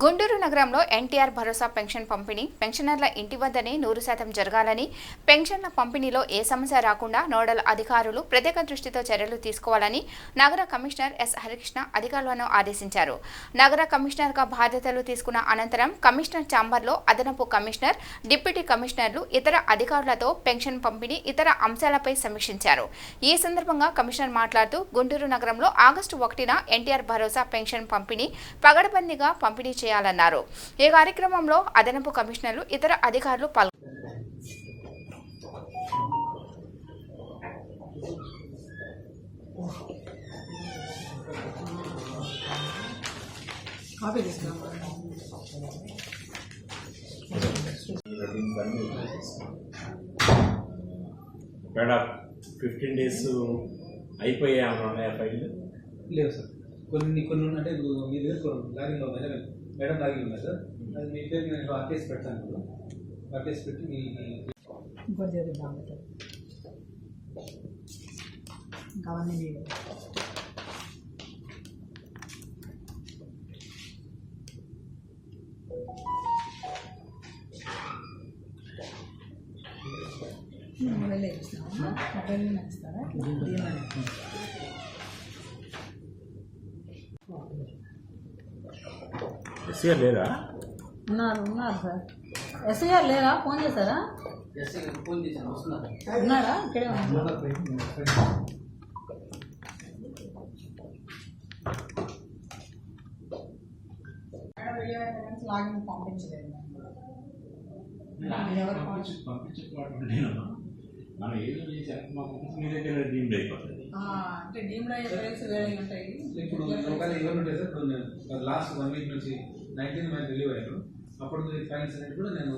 గుంటూరు నగరంలో ఎన్టీఆర్ భరోసా పెన్షన్ పంపిణీ పెన్షనర్ల ఇంటి వద్దనే 100% జరగాలని, పెన్షన్ల పంపిణీలో ఏ సమస్య రాకుండా నోడల్ అధికారులు ప్రత్యేక దృష్టితో చర్యలు తీసుకోవాలని నగర కమిషనర్ ఎస్ హరికృష్ణ అధికారులను ఆదేశించారు. నగర కమిషనర్గా బాధ్యతలు తీసుకున్న అనంతరం కమిషనర్ ఛాంబర్లో అదనపు కమిషనర్, డిప్యూటీ కమిషనర్లు ఇతర అధికారులతో పెన్షన్ పంపిణీ ఇతర అంశాలపై సమీక్షించారు. ఈ సందర్భంగా కమిషనర్ మాట్లాడుతూ గుంటూరు నగరంలో ఆగస్టు 1న ఎన్టీఆర్ భరోసా పెన్షన్ పంపిణీ పగడబందీగా పంపిణీ చేయాలన్నారు. ఈ కార్యక్రమంలో అదనపు కమిషనర్లు ఇతర అధికారులు పాల్గొన్నారు. మేడం 15 days అయిపోయా ఫైల్ లేవు సార్. కొన్ని అంటే మీ దగ్గర లాగిన్లో ఉన్నాయి మేడం లాగిన్ ఉన్నాయి సార్. అది మీ పేరు నేను ఆర్టీఎస్ పెడతాను. ఇప్పుడు ఆర్టీఎస్ పెట్టి మీ ఎస్ఆర్ లేరా? ఉన్నారు సార్. ఎస్ఐఆర్ లేరా? ఫోన్ చేశారా? ఉన్నారా? ఇక్కడే లాగిన్ పంపించలేదు. మనం ఏదో చేసి మీ దగ్గర డీమ్డ్ అయిపోతుంది. అంటే డీమ్డ్ అయ్యే ఫైల్స్ వేరే ఉంటాయి. ఇప్పుడు ఒకవేళ ఉంటాయి సార్. ఇప్పుడు లాస్ట్ 1 week నుంచి 19 రిలీవ్ అయ్యాను. అప్పుడు ఫైల్స్ అనేది కూడా నేను